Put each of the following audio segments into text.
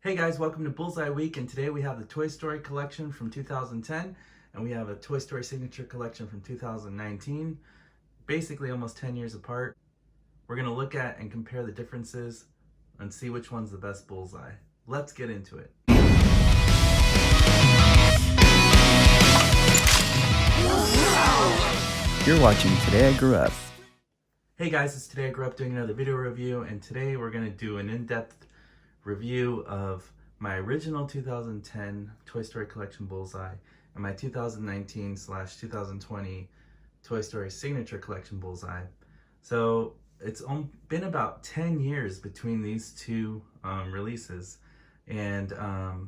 Hey guys, welcome to Bullseye Week, and today we have the Toy Story collection from 2010, and we have a Toy Story Signature collection from 2019, basically almost 10 years apart. We're going to look at and compare the differences and see which one's the best Bullseye. Let's get into it. You're watching Today I Grew Up. Hey guys, it's Today I Grew Up doing another video review, and today we're going to do an in-depth review of my original 2010 Toy Story Collection Bullseye and my 2019/2020 Toy Story Signature Collection Bullseye. So it's been about 10 years between these two releases, and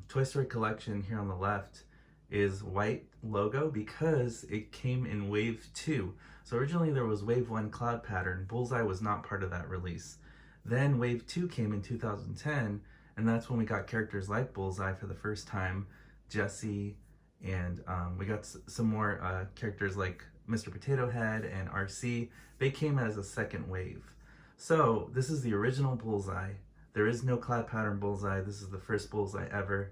Toy Story Collection here on the left is white logo because it came in Wave 2. So originally there was Wave 1 cloud pattern. Bullseye was not part of that release. Then Wave 2 came in 2010, and that's when we got characters like Bullseye for the first time, Jessie, and we got some more characters like Mr. Potato Head and RC. They came as a second wave. So this is the original Bullseye. There is no cloud pattern Bullseye. This is the first Bullseye ever.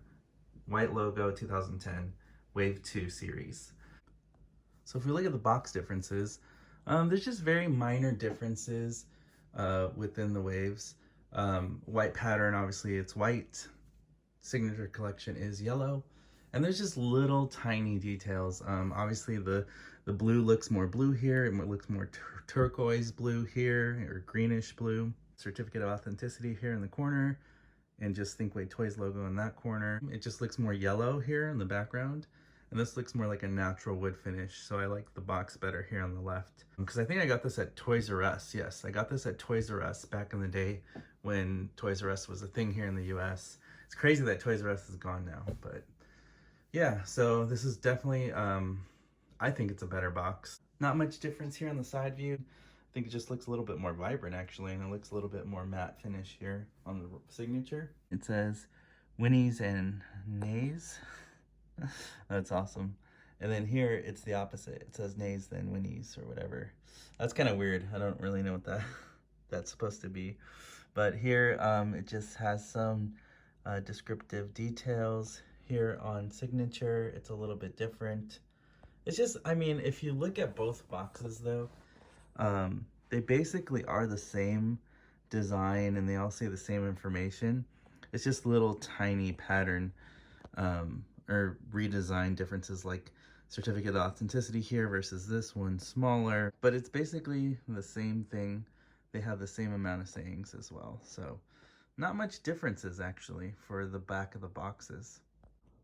White logo, 2010, Wave 2 series. So if we look at the box differences, there's just very minor differences within the waves. White pattern, obviously it's white. Signature collection is yellow. And there's just little tiny details. Obviously the blue looks more blue here. It looks more turquoise blue here, or greenish blue. Certificate of authenticity here in the corner. And just Think Way Toys logo in that corner. It just looks more yellow here in the background. And this looks more like a natural wood finish, so I like the box better here on the left. Because I think I got this at Toys R Us. Yes, I got this at Toys R Us back in the day when Toys R Us was a thing here in the US. It's crazy that Toys R Us is gone now, but yeah, so this is definitely, I think it's a better box. Not much difference here on the side view. I think it just looks a little bit more vibrant actually, and it looks a little bit more matte finish here on the signature. It says Winnies and Nays. That's awesome. And then here it's the opposite. It says Nays then Winnies or whatever. That's kind of weird. I don't really know what that's supposed to be. But here it just has some descriptive details. Here on signature, it's a little bit different. It's just, I mean, if you look at both boxes though, they basically are the same design and they all say the same information. It's just little tiny pattern or redesign differences, like certificate of authenticity here versus this one smaller, but it's basically the same thing. They have the same amount of sayings as well, so not much differences actually for the back of the boxes.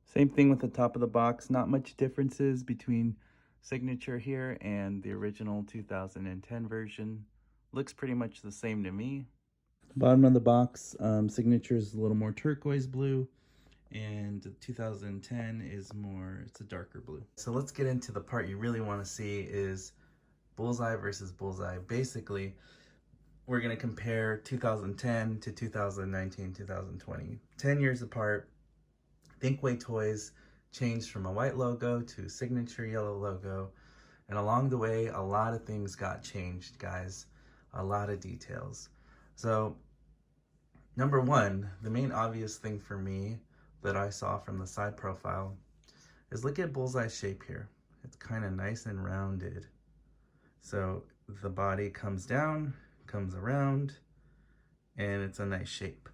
Same thing with the top of the box, not much differences between signature here and the original 2010 version. Looks pretty much the same to me. Bottom of the box, signature is a little more turquoise blue, and 2010 is more, it's a darker blue. So let's get into the part you really want to see, is Bullseye versus Bullseye. Basically, we're going to compare 2010 to 2019, 2020. 10 years apart. Think Way Toys changed from a white logo to signature yellow logo. And along the way, a lot of things got changed, guys. A lot of details. So, number one, the main obvious thing for me that I saw from the side profile is look at Bullseye's shape here. It's kind of nice and rounded. So the body comes down, comes around, and it's a nice shape.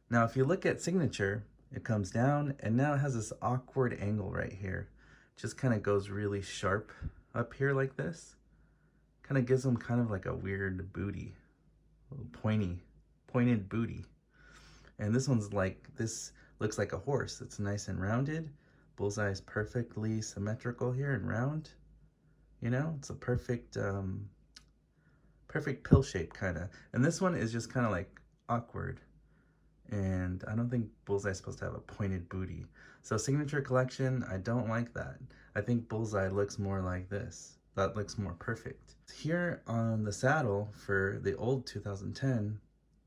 Now if you look at signature, it comes down and now it has this awkward angle right here. Just kind of goes really sharp up here like this. Kind of gives them kind of like a weird booty, a little pointed booty. And this one's like, this looks like a horse. It's nice and rounded. Bullseye is perfectly symmetrical here and round. You know, it's a perfect perfect pill shape kind of. And this one is just kind of like awkward. And I don't think Bullseye's supposed to have a pointed booty. So signature collection, I don't like that. I think Bullseye looks more like this. That looks more perfect. Here on the saddle for the old 2010,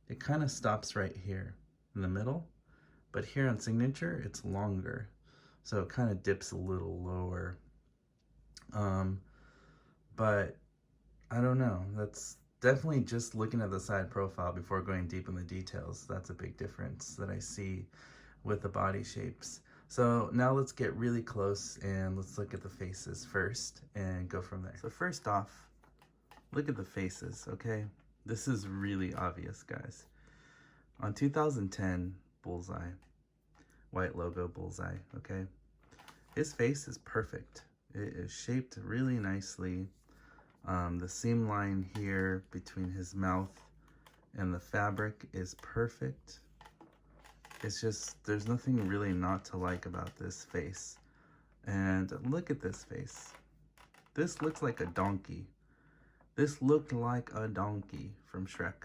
it kind of stops right here in the middle. But here on signature, it's longer. So it kind of dips a little lower. But I don't know. That's definitely just looking at the side profile before going deep in the details. That's a big difference that I see with the body shapes. So now let's get really close and let's look at the faces first and go from there. So first off, look at the faces, okay? This is really obvious, guys. On 2010 Bullseye, white logo Bullseye, okay? His face is perfect. It is shaped really nicely. The seam line here between his mouth and the fabric is perfect. It's just, there's nothing really not to like about this face. And look at this face. This looks like a donkey. This looked like a donkey from Shrek.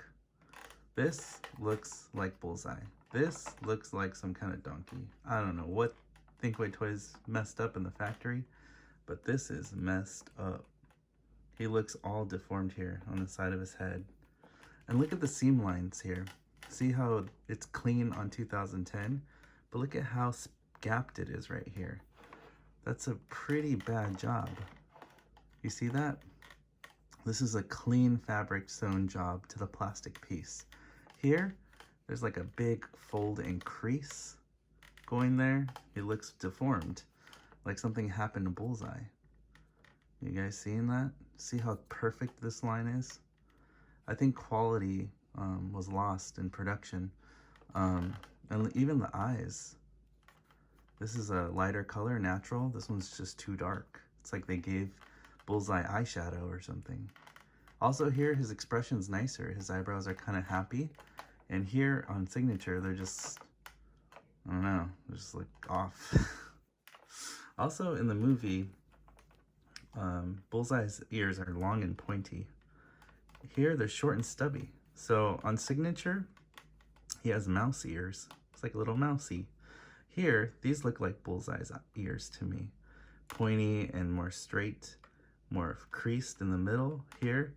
This looks like Bullseye. This looks like some kind of donkey. I don't know what Thinkway Toys messed up in the factory, but this is messed up. He looks all deformed here on the side of his head. And look at the seam lines here. See how it's clean on 2010, but look at how gapped it is right here. That's a pretty bad job. You see that? This is a clean fabric sewn job to the plastic piece. Here, there's like a big fold and crease going there. It looks deformed, like something happened to Bullseye. You guys seeing that? See how perfect this line is? I think quality was lost in production. And even the eyes. This is a lighter color, natural. This one's just too dark. It's like they gave Bullseye eyeshadow or something. Also here, his expression's nicer. His eyebrows are kind of happy. And here on Signature, they're just, I don't know, they're just like off. Also in the movie, Bullseye's ears are long and pointy. Here, they're short and stubby. So on Signature, he has mouse ears. It's like a little mousey. Here, these look like Bullseye's ears to me. Pointy and more straight, more creased in the middle. Here,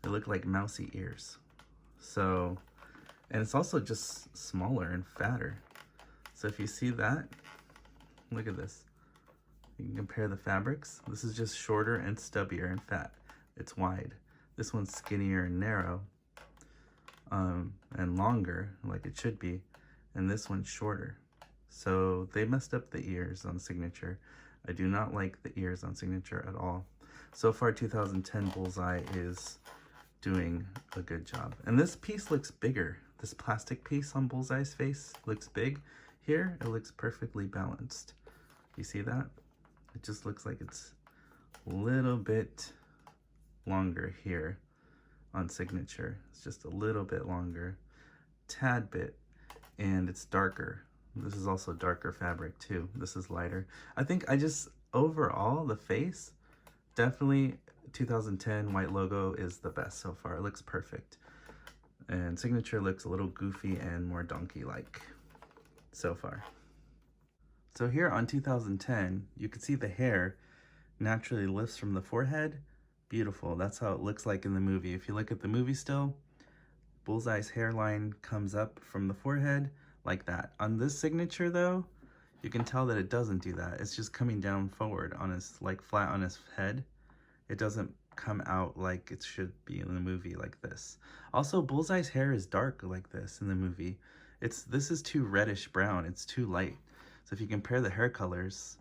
they look like mousy ears. So, and it's also just smaller and fatter. So if you see that, look at this. You can compare the fabrics. This is just shorter and stubbier and fat. It's wide. This one's skinnier and narrow, and longer, like it should be, and this one's shorter. So they messed up the ears on Signature. I do not like the ears on Signature at all. So far, 2010 Bullseye is doing a good job. And this piece looks bigger. This plastic piece on Bullseye's face looks big. Here, it looks perfectly balanced. You see that? It just looks like it's a little bit longer here on Signature. It's just a little bit longer, tad bit, and it's darker. This is also darker fabric too. This is lighter. I think overall, the face, definitely 2010 white logo is the best so far. It looks perfect. And Signature looks a little goofy and more donkey-like so far. So here on 2010, you can see the hair naturally lifts from the forehead. Beautiful. That's how it looks like in the movie. If you look at the movie still, Bullseye's hairline comes up from the forehead like that. On this Signature though, you can tell that it doesn't do that. It's just coming down forward on his, like flat on his head. It doesn't come out like it should be in the movie like this. Also, Bullseye's hair is dark like this in the movie. This is too reddish brown. It's too light. So if you compare the hair colors,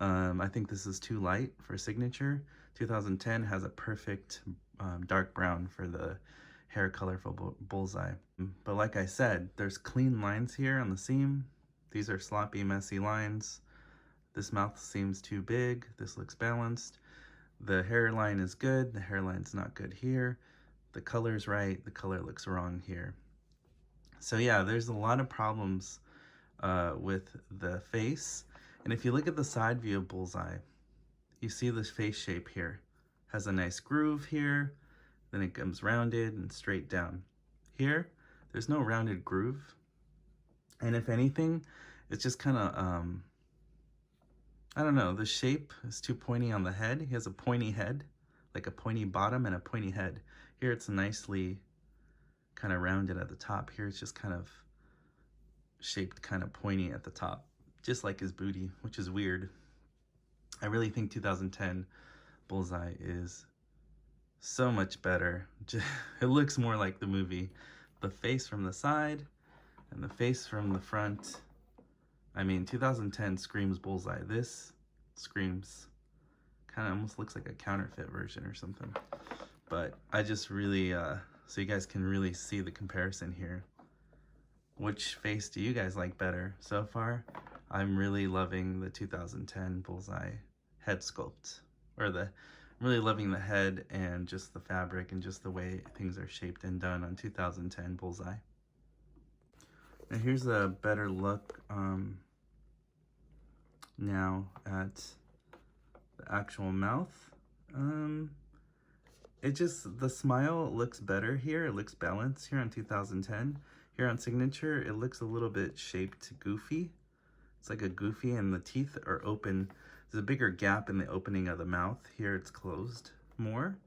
I think this is too light for Signature. 2010 has a perfect dark brown for the hair color for Bullseye. But like I said, there's clean lines here on the seam. These are sloppy, messy lines. This mouth seems too big. This looks balanced. The hairline is good. The hairline's not good here. The color's right. The color looks wrong here. So yeah, there's a lot of problems with the face. And if you look at the side view of Bullseye, you see this face shape here. Has a nice groove here, then it comes rounded and straight down. Here, there's no rounded groove. And if anything, it's just kind of, I don't know, the shape is too pointy on the head. He has a pointy head, like a pointy bottom and a pointy head. Here it's nicely kind of rounded at the top. Here it's just kind of shaped kind of pointy at the top, just like his booty, which is weird. I really think 2010 Bullseye is so much better. It looks more like the movie. The face from the side and the face from the front I mean, 2010 screams Bullseye. This screams, kind of almost looks like a counterfeit version or something. But I just really, so you guys can really see the comparison here. Which face do you guys like better? So far, I'm really loving the 2010 Bullseye head sculpt. I'm really loving the head and just the fabric and just the way things are shaped and done on 2010 Bullseye. And here's a better look now at the actual mouth. The smile looks better here. It looks balanced here on 2010. Here on Signature, it looks a little bit shaped goofy. It's like a goofy, and the teeth are open. There's a bigger gap in the opening of the mouth. Here it's closed more.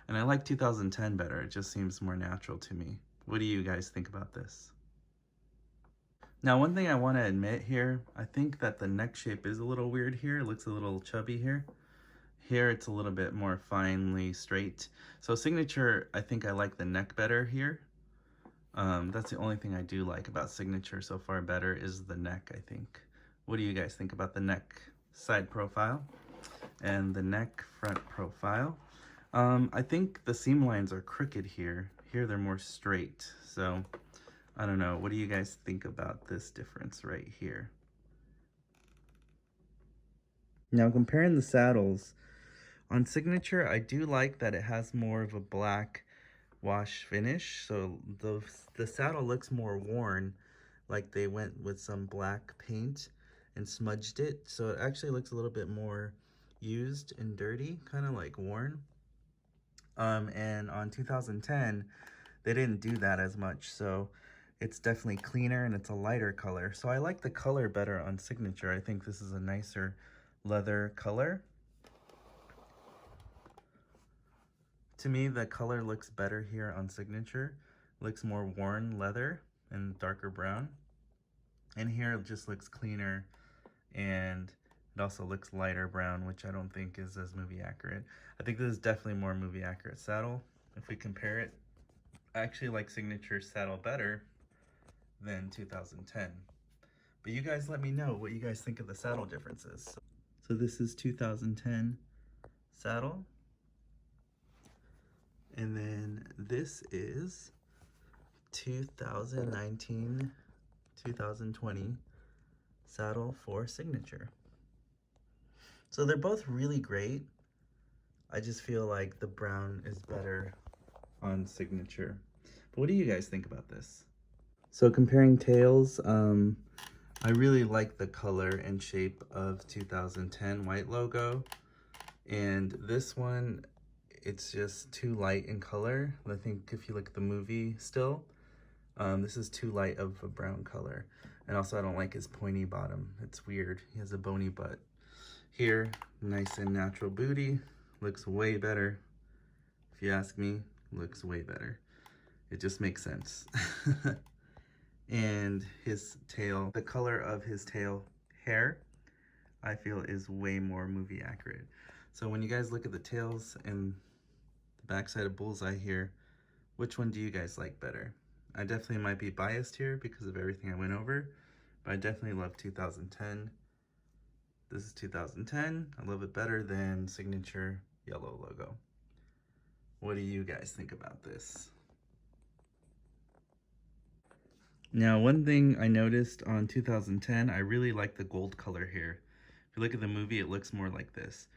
And I like 2010 better. It just seems more natural to me. What do you guys think about this? Now, one thing I want to admit here, I think that the neck shape is a little weird here. It looks a little chubby here. Here it's a little bit more finely straight. So Signature, I think I like the neck better here. That's the only thing I do like about Signature so far better is the neck, I think. What do you guys think about the neck side profile and the neck front profile? I think the seam lines are crooked here. Here they're more straight. So I don't know. What do you guys think about this difference right here? Now comparing the saddles, on Signature, I do like that it has more of a black wash finish. So the saddle looks more worn, like they went with some black paint and smudged it. So it actually looks a little bit more used and dirty, kind of like worn. And on 2010, they didn't do that as much. So it's definitely cleaner and it's a lighter color. So I like the color better on Signature. I think this is a nicer leather color. To me, the color looks better here on Signature. Looks more worn leather and darker brown. And here it just looks cleaner, and it also looks lighter brown, which I don't think is as movie accurate. I think this is definitely more movie accurate saddle. If we compare it, I actually like Signature saddle better than 2010. But you guys let me know what you guys think of the saddle differences. So this is 2010 saddle. And then this is 2019, 2020 saddle for Signature. So they're both really great. I just feel like the brown is better on Signature. But what do you guys think about this? So comparing tails, I really like the color and shape of 2010 white logo. And this one, it's just too light in color. I think if you look at the movie still, this is too light of a brown color. And also I don't like his pointy bottom. It's weird. He has a bony butt. Here, nice and natural booty. Looks way better. If you ask me, looks way better. It just makes sense. And his tail, the color of his tail hair, I feel is way more movie accurate. So when you guys look at the tails and the backside of Bullseye here, which one do you guys like better? I definitely might be biased here because of everything I went over, but I definitely love 2010. This is 2010. I love it better than Signature yellow logo. What do you guys think about this? Now, one thing I noticed on 2010, I really like the gold color here. If you look at the movie, it looks more like this.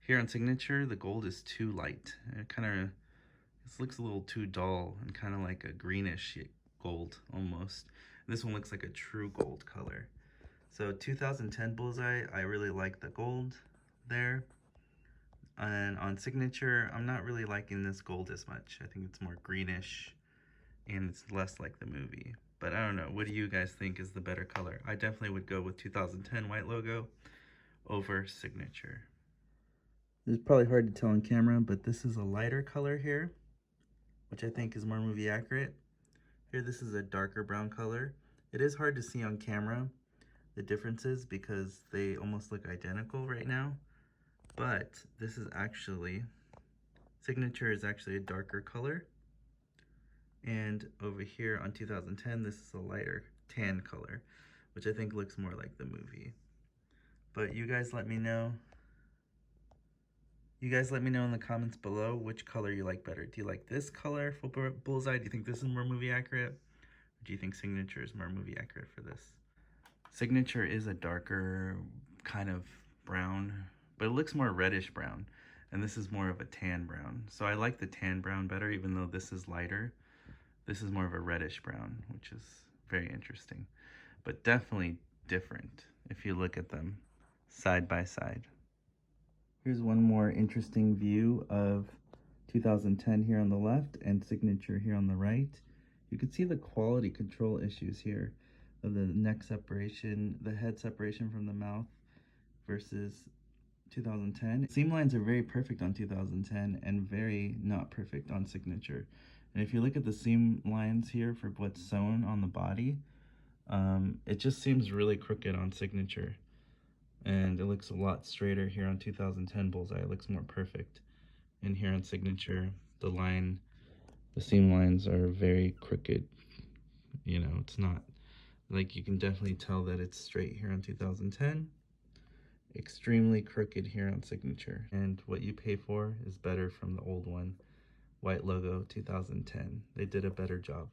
Here on Signature, the gold is too light. This looks a little too dull and kind of like a greenish gold almost. This one looks like a true gold color. So 2010 Bullseye, I really like the gold there. And on Signature, I'm not really liking this gold as much. I think it's more greenish and it's less like the movie. But I don't know, what do you guys think is the better color? I definitely would go with 2010 white logo over Signature. It's probably hard to tell on camera, but this is a lighter color here, which I think is more movie accurate. Here, this is a darker brown color. It is hard to see on camera the differences because they almost look identical right now. But this is actually, Signature is actually a darker color. And over here on 2010, this is a lighter tan color, which I think looks more like the movie. But you guys let me know. You guys let me know in the comments below which color you like better. Do you like this color for Bullseye? Do you think this is more movie accurate? Or do you think Signature is more movie accurate for this? Signature is a darker kind of brown, but it looks more reddish brown. And this is more of a tan brown. So I like the tan brown better, even though this is lighter. This is more of a reddish brown, which is very interesting, but definitely different if you look at them side by side. Here's one more interesting view of 2010 here on the left and Signature here on the right. You can see the quality control issues here of the neck separation, the head separation from the mouth versus 2010. Seam lines are very perfect on 2010 and very not perfect on Signature. And if you look at the seam lines here for what's sewn on the body, it just seems really crooked on Signature. And it looks a lot straighter here on 2010 Bullseye. It looks more perfect. And here on Signature, the seam lines are very crooked. You know, it's not, like, you can definitely tell that it's straight here on 2010. Extremely crooked here on Signature. And what you pay for is better from the old one. White logo 2010. They did a better job.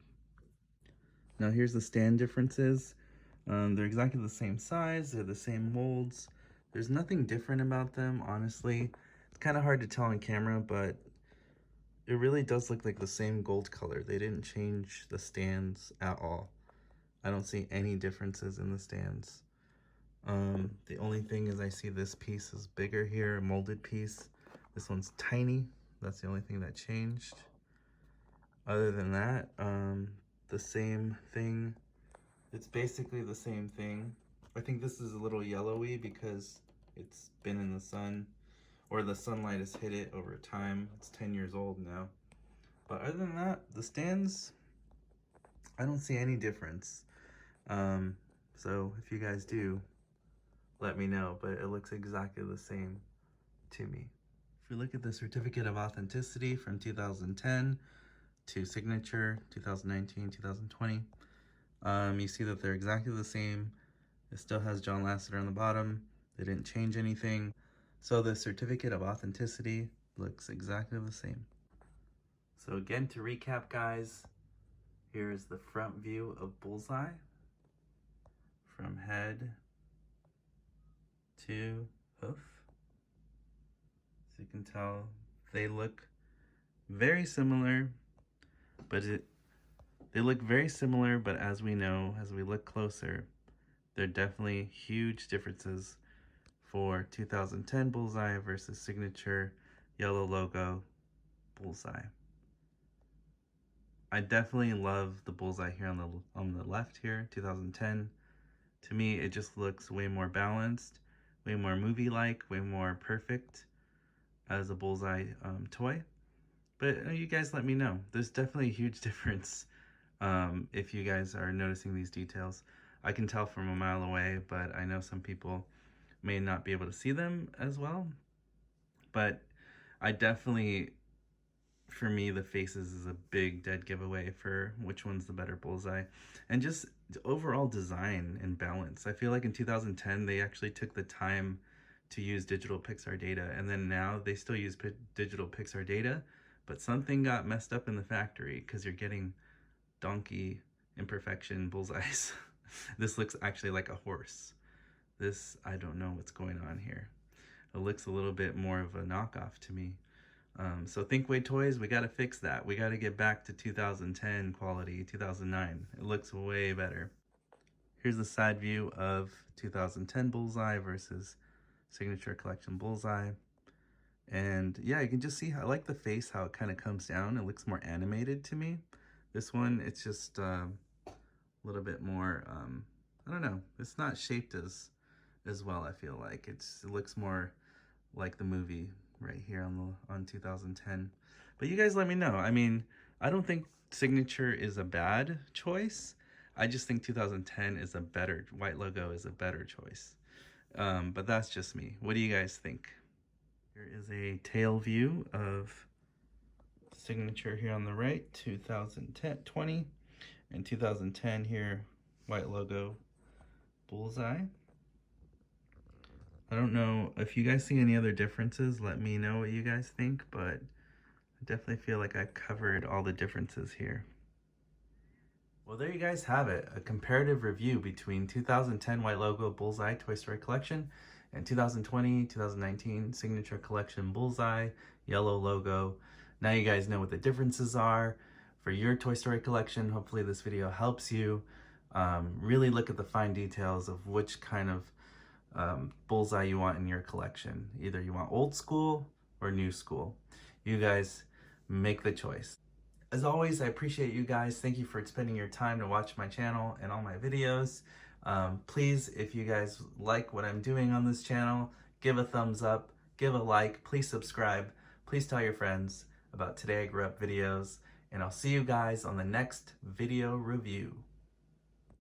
Now here's the stand differences. They're exactly the same size, they're the same molds. There's nothing different about them, honestly. It's kind of hard to tell on camera, but it really does look like the same gold color. They didn't change the stands at all. I don't see any differences in the stands. The only thing is I see this piece is bigger here, a molded piece. This one's tiny. That's the only thing that changed. Other than that, the same thing. It's basically the same thing. I think this is a little yellowy because it's been in the sun, or the sunlight has hit it over time. It's 10 years old now. But other than that, the stands, I don't see any difference. So if you guys do, let me know, but it looks exactly the same to me. If we look at the certificate of authenticity from 2010 to Signature 2019, 2020, you see that they're exactly the same. It still has John Lasseter on the bottom. They didn't change anything. So the certificate of authenticity looks exactly the same. So again, to recap, guys, here's the front view of Bullseye from head to hoof. So you can tell they look very similar, but as we know, as we look closer, there are definitely huge differences for 2010 Bullseye versus Signature yellow logo Bullseye. I definitely love the Bullseye here on the left here, 2010. To me, it just looks way more balanced, way more movie-like, way more perfect as a Bullseye toy. But you guys let me know. There's definitely a huge difference if you guys are noticing these details. I can tell from a mile away, but I know some people may not be able to see them as well. But I definitely, for me, the faces is a big dead giveaway for which one's the better Bullseye. And just overall design and balance. I feel like in 2010, they actually took the time to use digital Pixar data. And then now they still use digital Pixar data, but something got messed up in the factory because you're getting donkey imperfection Bullseyes. This looks actually like a horse. This, I don't know what's going on here. It looks a little bit more of a knockoff to me. So Thinkway Toys, we gotta fix that. We gotta get back to 2010 quality, 2009. It looks way better. Here's the side view of 2010 Bullseye versus Signature Collection Bullseye. And yeah, you can just see how, I like the face, how it kind of comes down. It looks more animated to me. This one, it's just a little bit more, I don't know. It's not shaped as well, I feel like. It looks more like the movie right here on 2010. But you guys let me know. I mean, I don't think Signature is a bad choice. I just think 2010 is a better, white logo is a better choice. But that's just me. What do you guys think? Here is a tail view of Signature here on the right, 2020, and 2010 here, white logo Bullseye. I don't know if you guys see any other differences, let me know what you guys think, but I definitely feel like I covered all the differences here. Well, there you guys have it, a comparative review between 2010 White Logo Bullseye Toy Story Collection and 2020-2019 Signature Collection Bullseye Yellow Logo. Now you guys know what the differences are for your Toy Story collection. Hopefully this video helps you really look at the fine details of which kind of Bullseye you want in your collection. Either you want old school or new school. You guys make the choice. As always, I appreciate you guys. Thank you for spending your time to watch my channel and all my videos. Please, if you guys like what I'm doing on this channel, give a thumbs up, give a like, please subscribe. Please tell your friends about Today I Grew Up videos, and I'll see you guys on the next video review.